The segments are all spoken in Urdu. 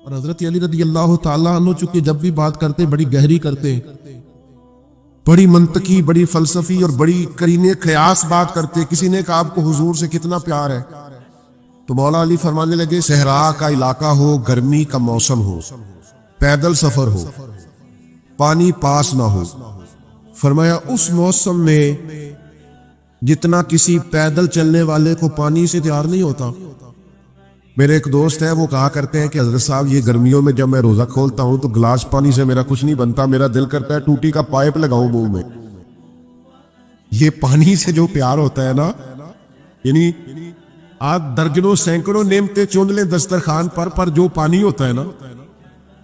اور حضرت علی رضی اللہ تعالیٰ عنہ چونکہ جب بھی بات کرتے بڑی گہری کرتے، بڑی منطقی، بڑی فلسفی اور بڑی قرینے قیاس بات کرتے. کسی نے کہا آپ کو حضور سے کتنا پیار ہے، تو مولا علی فرمانے لگے صحرا کا علاقہ ہو، گرمی کا موسم ہو، پیدل سفر ہو، پانی پاس نہ ہو، فرمایا اس موسم میں جتنا کسی پیدل چلنے والے کو پانی سے پیار نہیں ہوتا. میرے ایک دوست ہے، وہ کہا کرتے ہیں کہ حضرت صاحب یہ گرمیوں میں جب میں روزہ کھولتا ہوں تو گلاس پانی سے میرا کچھ نہیں بنتا، میرا دل کرتا ہے ٹوٹی کا پائپ لگاؤں منہ میں. یہ پانی سے جو پیار ہوتا ہے نا، یعنی آپ درجنوں سینکڑوں نعمتیں چن لیں دسترخوان پر جو پانی ہوتا ہے نا،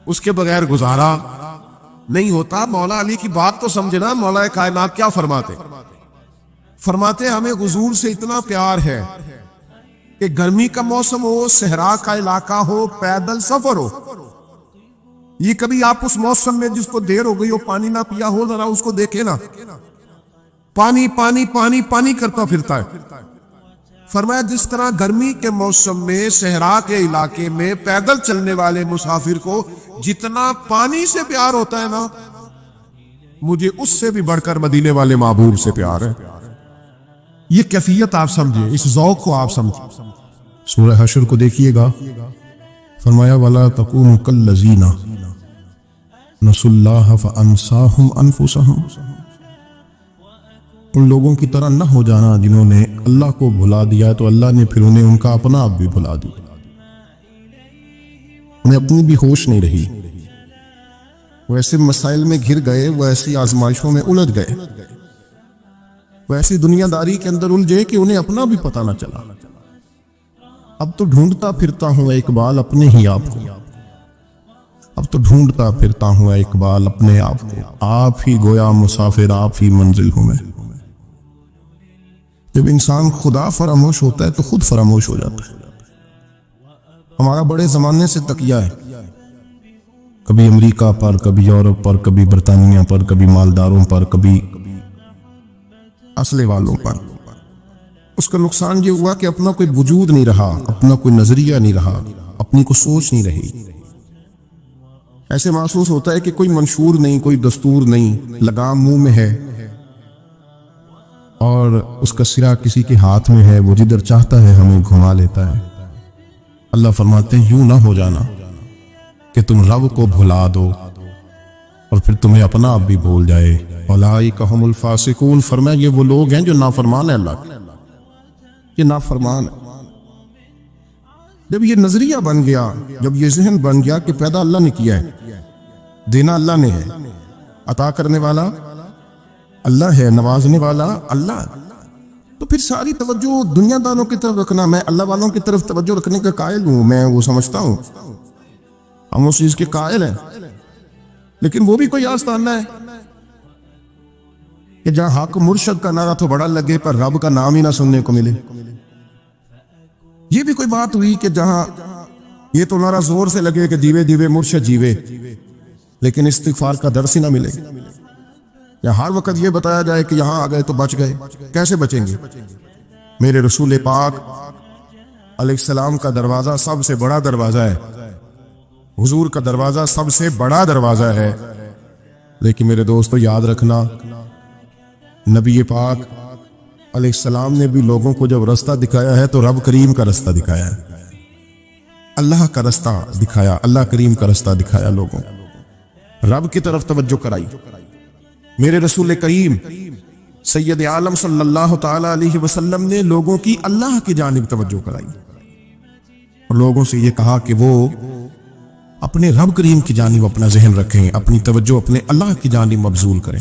اس کے بغیر گزارا نہیں ہوتا. مولا علی کی بات تو سمجھنا، مولا کائنات کیا فرماتے ہمیں حضور سے اتنا پیار ہے کہ گرمی کا موسم ہو، صحرا کا علاقہ ہو، پیدل سفر ہو، یہ کبھی آپ اس موسم میں جس کو دیر ہو گئی ہو پانی نہ پیا ہو، ذرا اس کو دیکھے نا، پانی پانی پانی پانی کرتا پھرتا ہے. فرمایا جس طرح گرمی کے موسم میں صحرا کے علاقے میں پیدل چلنے والے مسافر کو جتنا پانی سے پیار ہوتا ہے نا، مجھے اس سے بھی بڑھ کر مدینے والے محبوب سے پیار ہے. یہ کیفیت آپ سمجھیں، اس ذوق کو آپ سمجھیں. سورہ حشر کو دیکھیے گا، فرمایا وَلَا تَكُونُوا كَالَّذِينَ نَسُوا اللَّهَ فَأَنسَاهُمْ أَنفُسَهُمْ. ان لوگوں کی طرح نہ ہو جانا جنہوں نے اللہ کو بھلا دیا تو اللہ نے پھر انہیں ان کا اپنا آپ بھی بھلا دیا. انہیں اپنی بھی ہوش نہیں رہی، وہ ایسے مسائل میں گھر گئے، وہ ایسی آزمائشوں میں الجھ گئے، وہ ایسی دنیا داری کے اندر الجھے کہ انہیں اپنا بھی پتہ نہ چلا. اب تو ڈھونڈتا پھرتا ہوں اقبال اپنے ہی آپ کو، اب تو ڈھونڈتا پھرتا ہوں اقبال اپنے آپ کو، آپ ہی گویا مسافر، آپ ہی منزل ہوں میں. جب انسان خدا فراموش ہوتا ہے تو خود فراموش ہو جاتا ہے. ہمارا بڑے زمانے سے تکیہ ہے، کبھی امریکہ پر، کبھی یورپ پر، کبھی برطانیہ پر، کبھی مالداروں پر، کبھی اسلحے والوں پر. اس کا نقصان یہ ہوا کہ اپنا کوئی وجود نہیں رہا، اپنا کوئی نظریہ نہیں رہا، اپنی کوئی سوچ نہیں رہی. ایسے محسوس ہوتا ہے کہ کوئی منشور نہیں، کوئی دستور نہیں، لگام منہ میں ہے اور اس کا سرا کسی کے ہاتھ میں ہے، وہ جدھر چاہتا ہے ہمیں گھما لیتا ہے. اللہ فرماتے ہیں یوں نہ ہو جانا کہ تم رب کو بھلا دو اور پھر تمہیں اپنا آپ بھی بھول جائے. اولئک ھم الفاسقون. فرمایا یہ وہ لوگ ہیں جو نافرمان ہیں اللہ کے، یہ نافرمان ہے. جب یہ نظریہ بن گیا، جب یہ ذہن بن گیا کہ پیدا اللہ نے کیا ہے، دینا اللہ نے ہے، عطا کرنے والا اللہ ہے، نوازنے والا اللہ، تو پھر ساری توجہ دنیا داروں کی طرف رکھنا. میں اللہ والوں کی طرف توجہ رکھنے کا قائل ہوں، میں وہ سمجھتا ہوں، ہم اس چیز کے قائل ہیں، لیکن وہ بھی کوئی آستانہ ہے کہ جہاں حق مرشد کا نعرہ تو بڑا لگے پر رب کا نام ہی نہ سننے کو ملے. یہ بھی کوئی بات ہوئی کہ جہاں یہ تو نعرہ زور سے لگے کہ جیوے جیوے مرشد جیوے، لیکن استغفار کا درس ہی نہ ملے. یا ہر وقت یہ بتایا جائے کہ یہاں آ گئے تو بچ گئے. کیسے بچیں گے؟ میرے رسول پاک علیہ السلام کا دروازہ سب سے بڑا دروازہ ہے، حضور کا دروازہ سب سے بڑا دروازہ ہے. لیکن میرے دوستو یاد رکھنا، نبی پاک علیہ السلام نے بھی لوگوں کو جب رستہ دکھایا ہے تو رب کریم کا رستہ دکھایا ہے، اللہ کا رستہ دکھایا، اللہ کریم کا رستہ دکھایا. لوگوں رب کی طرف توجہ کرائی. میرے رسول کریم سید عالم صلی اللہ تعالی علیہ وسلم نے لوگوں کی اللہ کی جانب توجہ کرائی اور لوگوں سے یہ کہا کہ وہ اپنے رب کریم کی جانب اپنا ذہن رکھیں، اپنی توجہ اپنے اللہ کی جانب مبذول کریں.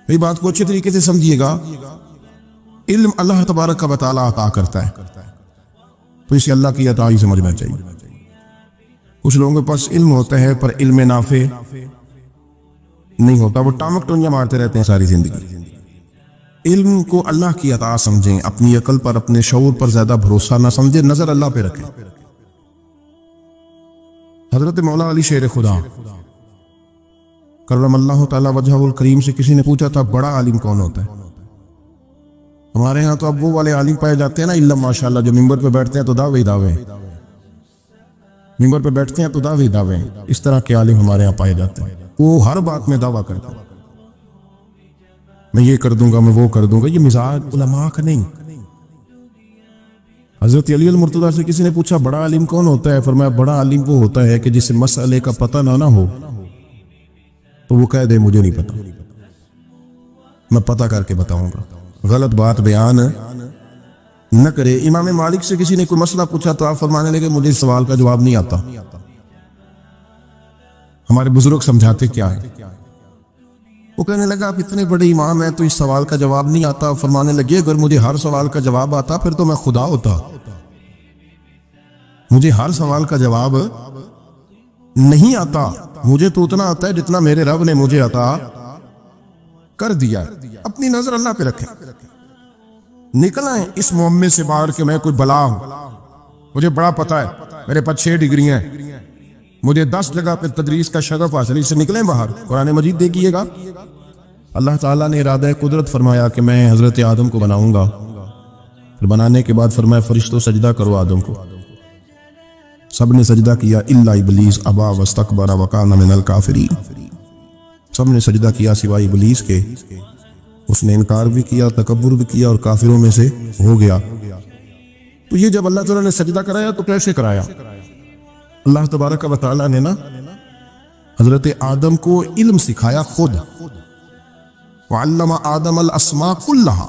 یہ بات کو اچھے طریقے سے سمجھیے گا. علم اللہ تبارک و تعالی عطا کرتا ہے تو اسے اللہ کی عطا ہی سمجھنا چاہیے. کچھ لوگوں کے پاس علم ہوتا ہے پر علم نافع نہیں ہوتا، وہ ٹامک ٹونیاں مارتے رہتے ہیں ساری زندگی. علم کو اللہ کی عطا سمجھیں، اپنی عقل پر، اپنے شعور پر زیادہ بھروسہ نہ سمجھیں، نظر اللہ پہ رکھیں. حضرت مولا علی شیر خدا کرم اللہ تعالی وجہہ الکریم سے کسی نے پوچھا تھا بڑا عالم کون ہوتا ہے؟ ہمارے ہاں تو اب وہ والے عالم پائے جاتے ہیں نا علم ماشاءاللہ، جو ممبر پہ بیٹھتے ہیں تو دعوے ہی دعوے. ممبر پہ بیٹھتے ہیں تو دعوے دعوے ہیں. اس طرح کے عالم ہمارے یہاں پائے جاتے ہیں. وہ ہر بات میں دعویٰ کرتے ہیں میں یہ کر دوں گا، میں وہ کر دوں گا. یہ مزاج علماء کا نہیں. حضرت علی المرتضیٰ سے کسی نے پوچھا بڑا عالم کون ہوتا ہے؟ فرمایا بڑا عالم وہ ہوتا ہے کہ جسے مسئلے کا پتہ نہ ہو تو وہ کہہ دے مجھے نہیں پتا، میں پتہ کر کے بتاؤں گا. غلط بات بیان نہ کرے. امام مالک سے کسی نے کوئی مسئلہ پوچھا تو آپ فرمانے لگے مجھے اس سوال کا جواب نہیں آتا. ہمارے بزرگ سمجھاتے کیا ہے؟ وہ کہنے لگا آپ اتنے بڑے امام ہیں تو اس سوال کا جواب نہیں آتا. فرمانے لگے اگر مجھے ہر سوال کا جواب آتا پھر تو میں خدا ہوتا. مجھے ہر سوال کا جواب نہیں آتا. مجھے تو اتنا آتا ہے جتنا میرے رب نے مجھے عطا کر دیا. اپنی نظر اللہ پہ رکھیں. نکل آئیں اس معمے سے باہر کہ میں کوئی بلا ہوں، مجھے بڑا پتا ہے، میرے پاس 6 ڈگری ہیں، مجھے 10 جگہ پہ تدریس کا شغف حاصل. اس سے نکلیں باہر. قرآن مجید دیکھیے گا اللہ تعالیٰ نے ارادہ قدرت فرمایا کہ میں حضرت آدم کو بناؤں گا. پھر بنانے کے بعد فرمایا فرشتوں سجدہ کرو آدم کو. سب نے سجدہ کیا الا ابلیس ابا واستکبر وکان من الکافرین. سب نے سجدہ کیا سوائے ابلیس کے. اس نے انکار بھی کیا، تکبر بھی کیا اور کافروں میں سے ہو گیا. تو یہ جب اللہ تعالیٰ نے سجدہ کرایا تو کیسے کرایا؟ اللہ تبارک و تعالیٰ نے نا حضرت آدم کو علم سکھایا خود. وعلم آدم الاسماء کلہا.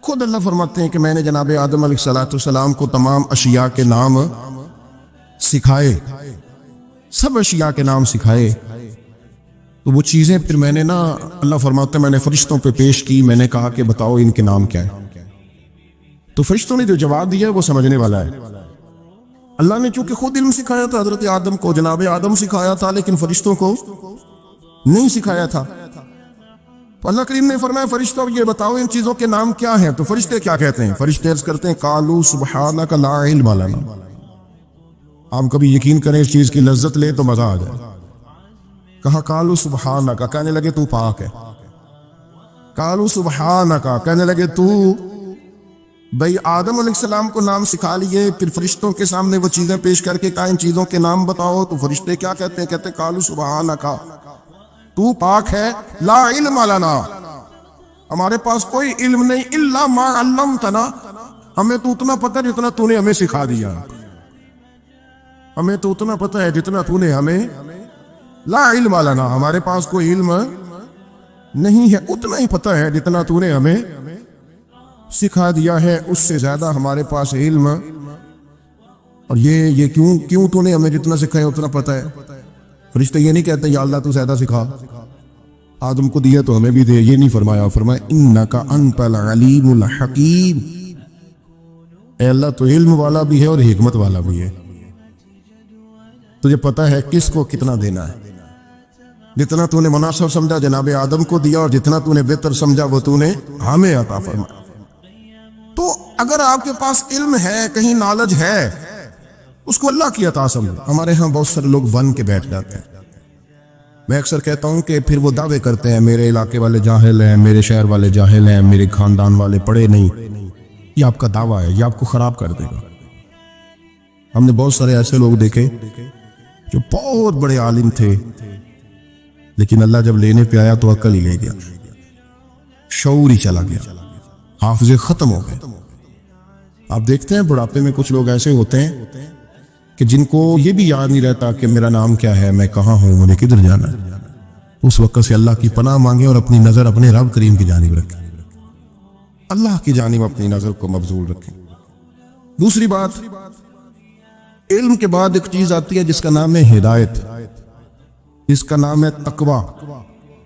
خود اللہ فرماتے ہیں کہ میں نے جناب آدم علیہ السلام کو تمام اشیاء کے نام سکھائے، سب اشیاء کے نام سکھائے. تو وہ چیزیں پھر میں نے نا اللہ فرماتے ہیں میں نے فرشتوں پہ پیش کی. میں نے کہا کہ بتاؤ ان کے نام کیا ہے. تو فرشتوں نے جو جواب دیا وہ سمجھنے والا ہے. اللہ نے چونکہ خود علم سکھایا تھا حضرت آدم کو، جناب آدم سکھایا تھا، لیکن فرشتوں کو نہیں سکھایا تھا. تو اللہ کریم نے فرمایا فرشتوں یہ بتاؤ ان چیزوں کے نام کیا ہیں. تو فرشتے کیا کہتے ہیں؟ فرشتے عرض کرتے ہیں قالوا سبحانک لا علم لنا. آپ کبھی یقین کریں اس چیز کی لذت لیں تو مزہ آ جائے. کہا قالوا سبحانک، کہنے لگے تو پاک ہے. قالوا سبحانک، کہنے لگے تو بھئی آدم علیہ السلام کو نام سکھا لیے، پھر فرشتوں کے سامنے وہ چیزیں پیش کر کے کہا ان چیزوں کے نام بتاؤ. تو فرشتے کیا کہتے ہیں؟ کہتے ہیں قالوا سبحانک تو پاک ہے، لا علم لنا ہمارے پاس کوئی علم نہیں، الا ما علمتنا ہمیں تو اتنا پتہ ہے جتنا تو نے ہمیں سکھا دیا. ہمیں تو اتنا پتہ ہے جتنا تو نے ہمیں، لا علم لنا ہمارے پاس کوئی علم نہیں ہے، اتنا ہی پتہ ہے جتنا تو نے ہمیں سکھا دیا ہے، اس سے زیادہ ہمارے پاس علم. اور یہ کیوں تو نے ہمیں جتنا سکھایا اتنا پتہ ہے. فرشتے یہ نہیں کہتے یا اللہ تو زیادہ سکھا، آدم کو دیا تو ہمیں بھی دے. یہ نہیں فرمایا. فرمایا انک انت العلیم الحکیم. اے اللہ تو علم والا بھی ہے اور حکمت والا بھی ہے. تجھے پتہ ہے کس کو کتنا دینا ہے. جتنا تو نے مناسب سمجھا جناب آدم کو دیا، اور جتنا تو نے بہتر سمجھا وہ تو نے ہمیں عطا فرمایا. تو اگر آپ کے پاس علم ہے، کہیں نالج ہے، اس کو اللہ کی عطا سمجھو. ہمارے ہاں بہت سارے لوگ بن کے بیٹھ جاتے ہیں. میں اکثر کہتا ہوں کہ پھر وہ دعوے کرتے ہیں میرے علاقے والے جاہل ہیں، میرے شہر والے جاہل ہیں، میرے خاندان والے پڑھے نہیں. یہ آپ کا دعویٰ ہے، یہ آپ کو خراب کر دے گا. ہم نے بہت سارے ایسے لوگ دیکھے جو بہت بڑے عالم تھے، لیکن اللہ جب لینے پہ آیا تو عقل ہی لے گیا، شعور ہی چلا گیا، حافظے ختم ہو گئے. آپ دیکھتے ہیں بڑھاپے میں کچھ لوگ ایسے ہوتے ہیں کہ جن کو یہ بھی یاد نہیں رہتا کہ میرا نام کیا ہے، میں کہاں ہوں، مجھے کدھر جانا ہے. اس وقت سے اللہ کی پناہ مانگیں اور اپنی نظر اپنے رب کریم کی جانب رکھیں. اللہ کی جانب اپنی نظر کو مبذول رکھیں. دوسری بات، علم کے بعد ایک چیز آتی ہے جس کا نام ہے ہدایت، جس کا نام ہے تقوی،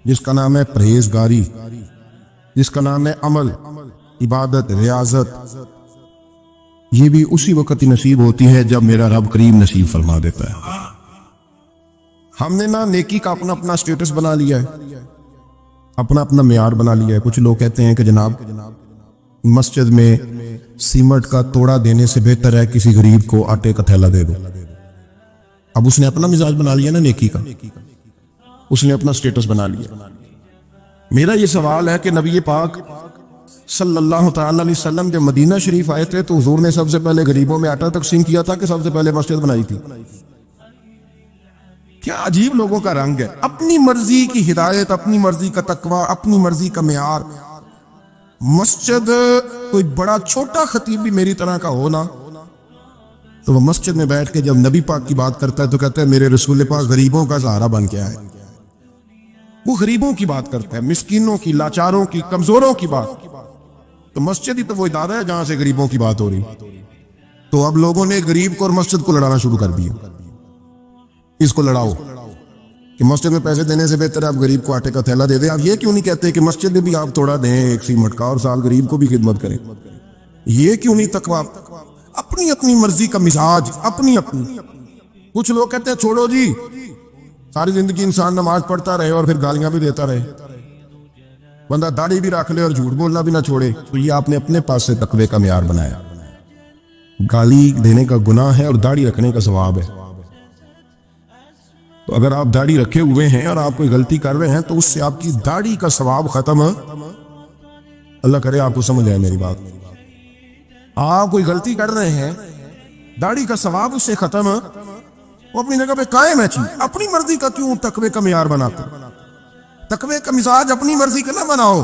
جس کا نام ہے پرہیزگاری، جس کا نام ہے عمل، عبادت، ریاضت. یہ بھی اسی وقت ہی نصیب ہوتی ہے جب میرا رب کریم نصیب فرما دیتا ہے. ہم نے نا نیکی کا اپنا اپنا سٹیٹس بنا لیا ہے، اپنا اپنا معیار بنا لیا ہے. کچھ لوگ کہتے ہیں کہ جناب مسجد میں سیمنٹ کا توڑا دینے سے بہتر ہے کسی غریب کو آٹے کا تھیلا دے دو. اب اس نے اپنا مزاج بنا لیا نا نیکی کا، اس نے اپنا سٹیٹس بنا لیا. میرا یہ سوال ہے کہ نبی پاک صلی اللہ تعالی علیہ وسلم جب مدینہ شریف آئے تھے تو حضور نے سب سے پہلے غریبوں میں آٹا تقسیم کیا تھا کہ سب سے پہلے مسجد بنائی تھی؟ کیا عجیب لوگوں کا رنگ ہے، اپنی مرضی کی ہدایت، اپنی مرضی کا تقوی، اپنی مرضی کا معیار۔ مسجد کوئی بڑا چھوٹا خطیب بھی میری طرح کا ہو نا تو وہ مسجد میں بیٹھ کے جب نبی پاک کی بات کرتا ہے تو کہتا ہے میرے رسول پاک غریبوں کا سہارا بن کے آئے۔ وہ غریبوں کی بات کرتا ہے، مسکینوں کی، لاچاروں کی، کمزوروں کی بات۔ تو مسجد ہی تو وہ ادارہ ہے جہاں سے غریبوں کی بات ہو رہی۔ تو اب لوگوں نے غریب کو اور مسجد کو لڑانا شروع کر دیا، اس کو لڑاؤ کہ مسجد میں پیسے دینے سے بہتر ہے آپ غریب کو آٹے کا تھیلا دے دیں۔ آپ یہ کیوں نہیں کہتے کہ مسجد میں بھی آپ تھوڑا دیں، ایک سیمٹ کا، اور سال غریب کو بھی خدمت کریں؟ یہ کیوں نہیں تقویٰ؟ اپنی اپنی مرضی کا مزاج، اپنی اپنی۔ کچھ لوگ کہتے ہیں چھوڑو جی، ساری زندگی انسان نماز پڑھتا رہے اور پھر گالیاں بھی دیتا رہے، بندہ داڑھی بھی رکھ لے اور جھوٹ بولنا بھی نہ چھوڑے، تو یہ آپ نے اپنے پاس سے تقوی کا معیار بنایا۔ گالی دینے کا گناہ ہے اور داڑھی رکھنے کا ثواب ہے۔ تو اگر آپ داڑھی رکھے ہوئے ہیں اور آپ کوئی غلطی کر رہے ہیں تو اس سے آپ کی داڑھی کا ثواب ختم ہے۔ اللہ کرے آپ کو سمجھ آئے میری بات۔ آپ کوئی غلطی کر رہے ہیں، داڑھی کا ثواب اس سے ختم ہے، وہ اپنی جگہ پہ قائم ہے چیز۔ اپنی مرضی کا کیوں تقوی کا معیار بناتے؟ تقوی کا مزاج اپنی مرضی کا نہ بناؤ۔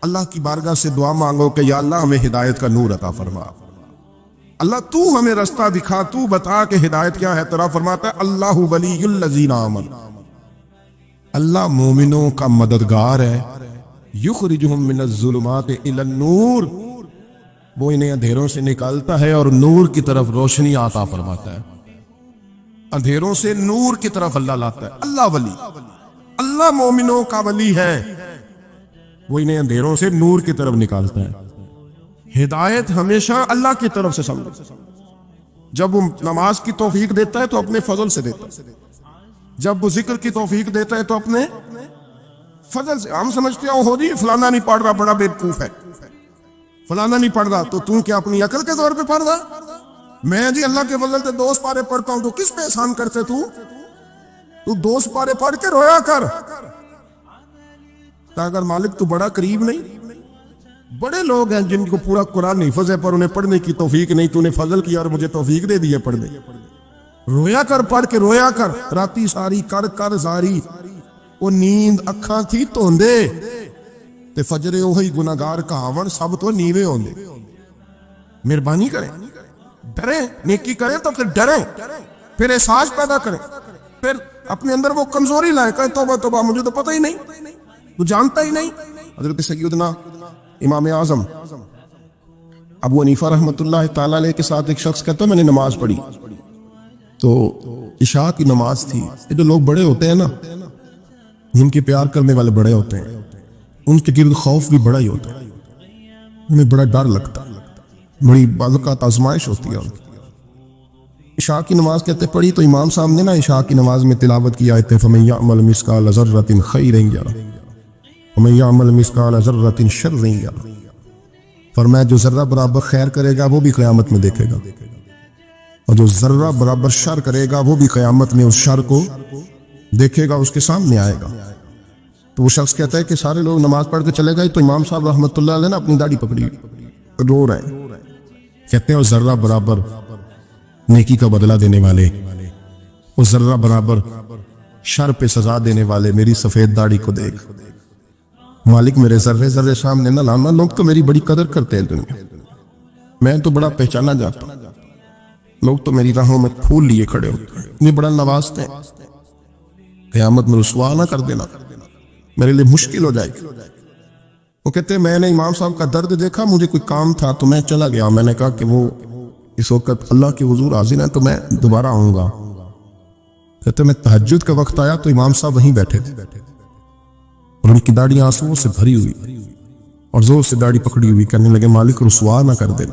اللہ کی بارگاہ سے دعا مانگو کہ یا اللہ ہمیں ہدایت کا نور عطا فرما، اللہ تو ہمیں رستہ دکھا، تو بتا کہ ہدایت کیا ہے۔ ترا فرماتا ہے اللہ ولی الذین آمنوا، اللہ مومنوں کا مددگار ہے، یخرجہم من الظلمات الی النور، وہ انہیں اندھیروں سے نکالتا ہے اور نور کی طرف روشنی عطا فرماتا ہے۔ اندھیروں سے نور کی طرف اللہ لاتا ہے۔ اللہ ولی، اللہ مومنوں کا ولی ہے، وہ انہیں اندھیروں سے نور کی طرف نکالتا ہے۔ ہدایت ہمیشہ اللہ کی طرف سے سمجھو۔ جب وہ نماز کی توفیق دیتا ہے تو اپنے فضل سے دیتا ہے، جب وہ ذکر کی توفیق دیتا ہے تو اپنے فضل سے۔ ہم سمجھتے ہیں ہو جی فلانا نہیں پڑھ رہا بڑا بیوقوف ہے، فلانا نہیں پڑھ رہا تو کیا اپنی عقل کے طور پہ پڑھ رہا؟ میں جی اللہ کے فضل سے 2 پارے پڑھتا ہوں، تو کس پہ احسان کرتے تو 2 پارے پڑھ کے رویا کر، اگر مالک تو بڑا قریب نہیں۔ بڑے لوگ ہیں جن کو پورا قرآن حفظ ہے پر انہیں پڑھنے کی توفیق نہیں، تو انہیں فضل کیا اور مجھے توفیق دے دی ہے پڑھنے۔ رویا کر، پڑھ کے رویا کر، راتی ساری کر کر زاری، وہ نیند اکھاں تھی توندے تے فجرے وہی گناہگار کہاون سب تو نیوے ہوندے۔ مہربانی کریں، ڈریں، نیکی کریں تو پھر ڈریں، پھر احساس پیدا کریں، پھر اپنے اندر وہ کمزوری لائیں، کہیں توبہ توبہ مجھے تو پتہ ہی نہیں، تو جانتا ہی نہیں۔ حضرت سیدنا امام اعظم ابو حنیفہ رحمۃ اللہ تعالیٰ علیہ کے ساتھ ایک شخص کہتا ہے میں نے نماز پڑھی تو عشاء کی نماز تھی۔ یہ جو لوگ بڑے ہوتے ہیں نا، جن کے پیار کرنے والے بڑے ہوتے ہیں، ان کے گرد خوف بھی بڑا ہی ہوتا ہے، انہیں بڑا ڈر لگتا ہے، بڑی بعض اوقات آزمائش ہوتی ہے۔ عشاء کی نماز کہتے پڑھی تو امام صاحب نے نا عشاء کی نماز میں تلاوت کی آیت فَمَن يَعْمَلْ مِثْقَالَ ذَرَّةٍ خَيْرًا يَرَهُ وَمَن يَعْمَلْ مِثْقَالَ ذَرَّةٍ شَرًّا يَرَهُ، فرمایا جو ذرہ برابر خیر کرے گا وہ بھی قیامت میں دیکھے گا، اور جو ذرہ برابر شر کرے گا وہ بھی قیامت میں اس شر کو دیکھے گا، اس کے سامنے آئے گا۔ تو وہ شخص کہتا ہے کہ سارے لوگ نماز پڑھ کے چلے گئے تو امام صاحب رحمۃ اللہ علیہ نے اپنی داڑھی پکڑی، رو رہے ہیں، کہتے ہیں وہ ذرہ برابر نیکی کا بدلہ دینے والے، وہ ذرہ برابر شر پہ سزا دینے والے میری سفید داڑھی کو دیکھ، مالک میرے ذرے ذرے سامنے نہ لانا، لوگ تو میری بڑی قدر کرتے ہیں دنیا میں، تو بڑا پہچانا جاتا ہوں، لوگ تو میری راہوں میں پھول لیے کھڑے ہوتے ہیں، یہ بڑا نوازتے ہیں، قیامت میں رسوا نہ کر دینا، میرے لیے مشکل ہو جائے گی۔ وہ کہتے ہیں میں نے امام صاحب کا درد دیکھا، مجھے کوئی کام تھا تو میں چلا گیا، میں نے کہا کہ وہ اس وقت اللہ کے حضور حاضر ہیں تو میں دوبارہ آؤں گا۔ کہتے میں تہجد کا وقت آیا تو امام صاحب وہیں بیٹھے تھے اور ان کی داڑھی آنسوؤں سے بھری ہوئی اور زور سے داڑھی پکڑی ہوئی، کہنے لگے مالک رسوا نہ کر دے،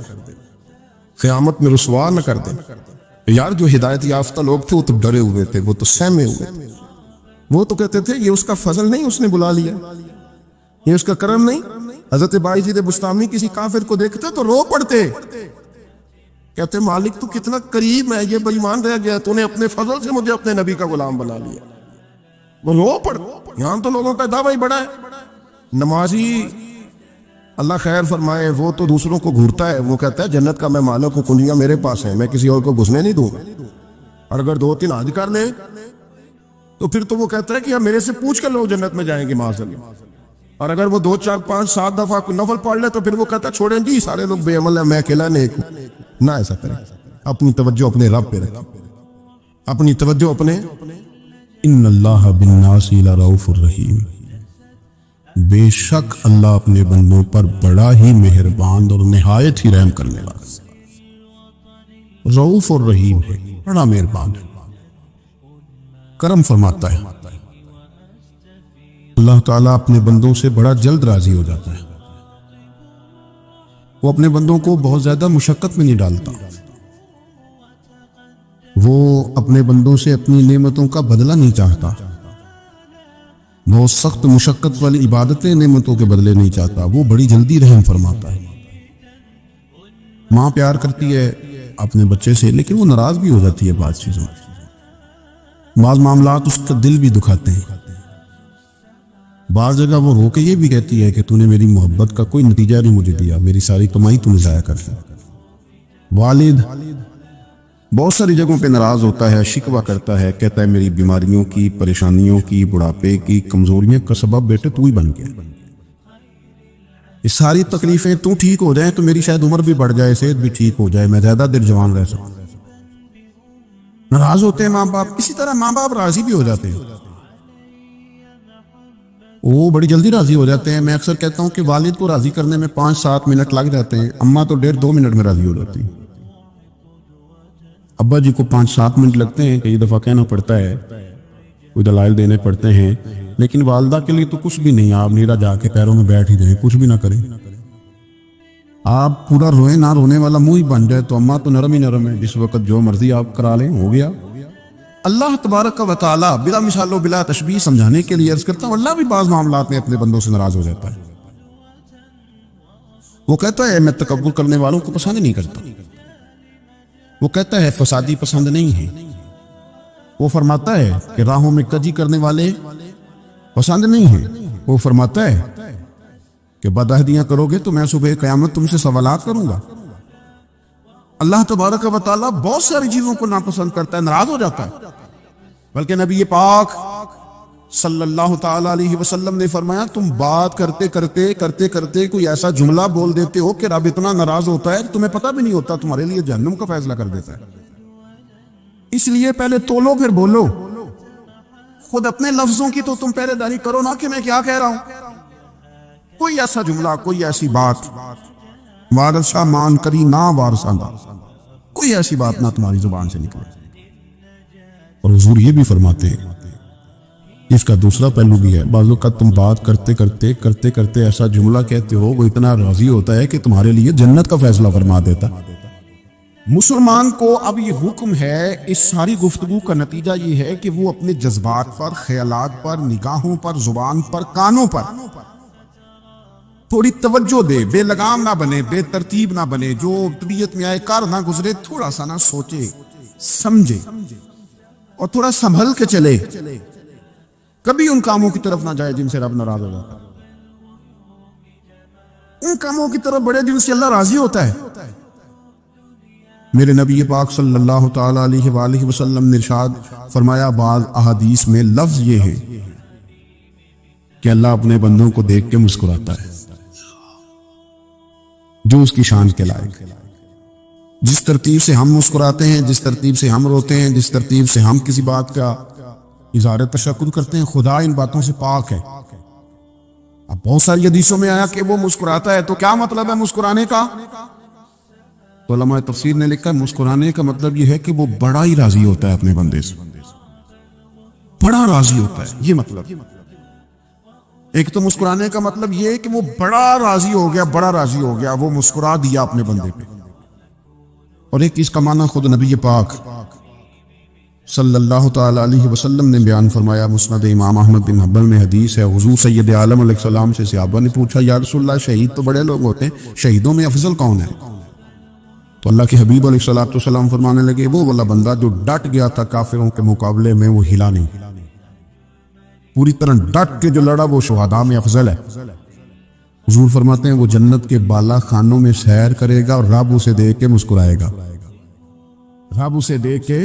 قیامت میں رسوا نہ کر دے۔ یار جو ہدایت یافتہ لوگ تھے وہ تو ڈرے ہوئے تھے، وہ تو سہمے ہوئے تھے، وہ تو کہتے تھے یہ اس کا فضل نہیں، اس نے بلا لیا، یہ اس کا کرم نہیں۔ حضرت باعزید بستامی کسی کافر کو دیکھتے تو رو پڑتے، کہتے مالک تو کتنا قریب ہے، یہ بے ایمان رہ گیا، تو نے اپنے فضل سے مجھے اپنے نبی کا غلام بنا لیا، وہ رو پڑ۔ یہاں تو لوگوں کا دعویٰ ہی بڑا ہے، نمازی اللہ خیر فرمائے، وہ تو دوسروں کو گھورتا ہے، وہ کہتا ہے جنت کا میں مالک ہوں، کنجیاں میرے پاس ہیں، میں کسی اور کو گھسنے نہیں دوں گا۔ اور اگر 2-3 حج کر لیں تو پھر تو وہ کہتا ہے کہ میرے سے پوچھ کر لوگ جنت میں جائیں گے معاذ اللہ۔ اور اگر وہ 2 4 5 7 دفعہ کوئی نفل پڑھ لے تو پھر وہ کہتا ہے چھوڑیں جی سارے لوگ بے عمل ہیں، میں اکیلا نیک ہوں۔ نہ ایسا کریں، اپنی توجہ اپنے رب پہ رکھیں، اپنی توجہ اپنے ان اللہ بالناس لرؤوف الرحیم، بے شک اللہ اپنے بندوں پر بڑا ہی مہربان اور نہایت ہی رحم کرنے والا رؤوف الرحیم ہے، بڑا مہربان ہے، کرم فرماتا ہے۔ اللہ تعالیٰ اپنے بندوں سے بڑا جلد راضی ہو جاتا ہے، وہ اپنے بندوں کو بہت زیادہ مشقت میں نہیں ڈالتا، وہ اپنے بندوں سے اپنی نعمتوں کا بدلہ نہیں چاہتا، بہت سخت مشقت والی عبادتیں نعمتوں کے بدلے نہیں چاہتا، وہ بڑی جلدی رحم فرماتا ہے۔ ماں پیار کرتی ہے اپنے بچے سے لیکن وہ ناراض بھی ہو جاتی ہے بعض چیزوں میں، بعض معاملات اس کا دل بھی دکھاتے ہیں، بعض جگہ وہ رو کے یہ بھی کہتی ہے کہ تو نے میری محبت کا کوئی نتیجہ نہیں مجھے دیا، میری ساری کمائی تو نے ضائع کر دی۔ والد بہت ساری جگہوں پہ ناراض ہوتا ہے، شکوہ کرتا ہے، کہتا ہے میری بیماریوں کی، پریشانیوں کی، بڑھاپے کی، کمزوریوں کا سبب بیٹے تو ہی بن گیا، یہ ساری تکلیفیں تو ٹھیک ہو جائیں تو میری شاید عمر بھی بڑھ جائے، صحت بھی ٹھیک ہو جائے، میں زیادہ دیر جوان رہ سکوں۔ ناراض ہوتے ہیں ماں باپ، اسی طرح ماں باپ راضی بھی ہو جاتے ہیں، وہ بڑی جلدی راضی ہو جاتے ہیں۔ میں اکثر کہتا ہوں کہ والد کو راضی کرنے میں 5-7 منٹ لگ جاتے ہیں، اماں تو 1.5-2 منٹ میں راضی ہو جاتی ہیں۔ ابا جی کو 5-7 منٹ لگتے ہیں، کئی دفعہ کہنا پڑتا ہے، کوئی دلائل دینے پڑتے ہیں، لیکن والدہ کے لیے تو کچھ بھی نہیں، آپ نیرا جا کے پیروں میں بیٹھ ہی جائیں، کچھ بھی نہ کریں، آپ پورا روئیں، نہ رونے والا منہ ہی بن جائے تو اماں تو نرم ہی نرم ہے، جس وقت جو مرضی آپ کرا لیں ہو گیا۔ اللہ تبارک و تعالیٰ بلا مثال و بلا تشبیہ سمجھانے کے لیے عرض کرتا ہوں، اللہ بھی بعض معاملات میں اپنے بندوں سے ناراض ہو جاتا ہے، وہ کہتا ہے میں تکبر کرنے والوں کو پسند نہیں کرتا، وہ کہتا ہے فسادی پسند نہیں ہے، وہ فرماتا ہے کہ راہوں میں کجی کرنے والے پسند نہیں ہیں، وہ فرماتا ہے کہ بدعہدیاں کرو گے تو میں صبح قیامت تم سے سوالات کروں گا۔ اللہ تبارک و تعالیٰ بہت ساری چیزوں کو ناپسند کرتا ہے، ناراض ہو جاتا ہے، بلکہ نبی پاک صلی اللہ تعالیٰ علیہ وسلم نے فرمایا تم بات کرتے کرتے کوئی ایسا جملہ بول دیتے ہو کہ رب اتنا ناراض ہوتا ہے کہ تمہیں پتہ بھی نہیں ہوتا، تمہارے لیے جہنم کا فیصلہ کر دیتا ہے۔ اس لیے پہلے تولو پھر بولو، خود اپنے لفظوں کی تو تم پہرے داری کرو نا کہ میں کیا کہہ رہا ہوں۔ کوئی ایسا جملہ، کوئی ایسی بات وارثہ مان کری نہ وارثہ نہ، کوئی ایسی بات نہ تمہاری زبان سے نکلے۔ اور حضور یہ بھی فرماتے ہیں، اس کا دوسرا پہلو بھی ہے، بعض اوقات تم بات کرتے ایسا جملہ کہتے ہو وہ اتنا راضی ہوتا ہے کہ تمہارے لیے جنت کا فیصلہ فرما دیتا۔ مسلمان کو اب یہ حکم ہے، اس ساری گفتگو کا نتیجہ یہ ہے کہ وہ اپنے جذبات پر، خیالات پر، نگاہوں پر، زبان پر، کانوں پر تھوڑی توجہ دے، بے لگام نہ بنے، بے ترتیب نہ بنے، جو طبیعت میں آئے کار نہ گزرے، تھوڑا سا نہ سوچے سمجھے اور تھوڑا سنبھل کے چلے، کبھی ان کاموں کی طرف نہ جائے جن سے رب ناراض ہو جاتا ہے۔ ان کاموں کی طرف بڑے جن سے اللہ راضی ہوتا ہے۔ میرے نبی پاک صلی اللہ تعالیٰ علیہ وآلہ وسلم نے ارشاد فرمایا، بعض احادیث میں لفظ یہ ہے کہ اللہ اپنے بندوں کو دیکھ کے مسکراتا ہے جو اس کی شان کے لائق ہے۔ جس ترتیب سے ہم مسکراتے ہیں، جس ترتیب سے ہم روتے ہیں، جس ترتیب سے ہم کسی بات کا اظہار تشکر کرتے ہیں، خدا ان باتوں سے پاک ہے۔ اب بہت ساری حدیثوں میں آیا کہ وہ مسکراتا ہے، تو کیا مطلب ہے مسکرانے کا؟ تو علماء تفسیر نے لکھا مسکرانے کا مطلب یہ ہے کہ وہ بڑا ہی راضی ہوتا ہے اپنے بندے سے، بڑا راضی ہوتا ہے، یہ مطلب۔ ایک تو مسکرانے کا مطلب یہ ہے کہ وہ بڑا راضی ہو گیا، وہ مسکرا دیا اپنے بندے پہ۔ اور ایک اس کا معنی خود نبی پاک صلی اللہ تعالیٰ علیہ وسلم نے بیان فرمایا، مسند امام احمد بن حنبل میں حدیث ہے، حضور سید عالم علیہ السلام سے صحابہ نے پوچھا، یا رسول اللہ شہید تو بڑے لوگ ہوتے ہیں، شہیدوں میں افضل کون ہے؟ تو اللہ کے حبیب علیہ السلام فرمانے لگے، وہ والا بندہ جو ڈٹ گیا تھا کافروں کے مقابلے میں، وہ ہلا نہیں، پوری طرح ڈٹ کے جو لڑا وہ شہداء میں افضل ہے۔ حضور فرماتے ہیں وہ جنت کے بالا خانوں میں سیر کرے گا اور رب اسے دیکھ کے مسکرائے گا، رب اسے دیکھ کے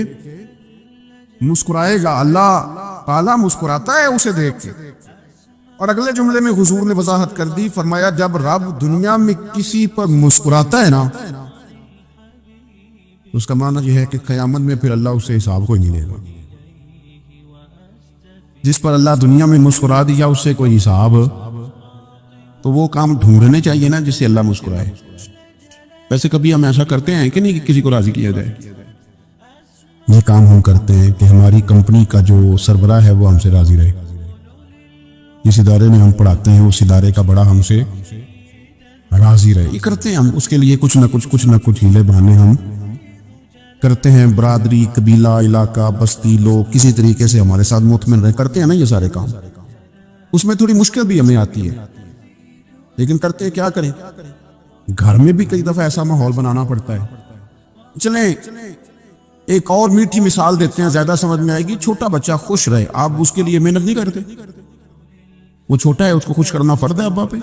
مسکرائے گا، اللہ تعالیٰ مسکراتا ہے اسے دیکھ کے۔ اور اگلے جملے میں حضور نے وضاحت کر دی، فرمایا جب رب دنیا میں کسی پر مسکراتا ہے نا تو اس کا معنی یہ ہے کہ قیامت میں پھر اللہ اس سے حساب کوئی نہیں لے گا۔ جس پر اللہ دنیا میں مسکرا دیا اس سے کوئی حساب، تو وہ کام ڈھونڈنے چاہیے نا جس سے اللہ مسکرائے۔ ویسے کبھی ہم ایسا کرتے ہیں کہ نہیں کہ کسی کو راضی کیا جائے؟ یہ کام ہم کرتے ہیں کہ ہماری کمپنی کا جو سربراہ ہے وہ ہم سے راضی رہے، جس ادارے میں ہم پڑھاتے ہیں اس ادارے کا بڑا ہم سے راضی رہے۔ یہ کرتے ہیں ہم، اس کے لیے کچھ نہ کچھ ہیلے بہانے ہم کرتے ہیں۔ برادری، قبیلہ، علاقہ، بستی، لوگ کسی طریقے سے ہمارے ساتھ مطمئن رہے، کرتے ہیں نا یہ سارے کام۔ اس میں تھوڑی مشکل بھی ہمیں آتی ہے، لیکن کرتے کیا کریں؟ گھر میں بھی کئی دفعہ ایسا ماحول بنانا پڑتا ہے۔ چلیں ایک اور میٹھی مثال دیتے ہیں، زیادہ سمجھ میں آئے گی۔ چھوٹا بچہ خوش رہے، آپ اس کے لیے محنت نہیں کرتے؟ وہ چھوٹا ہے، اس کو خوش کرنا فرض ہے ابا پہ۔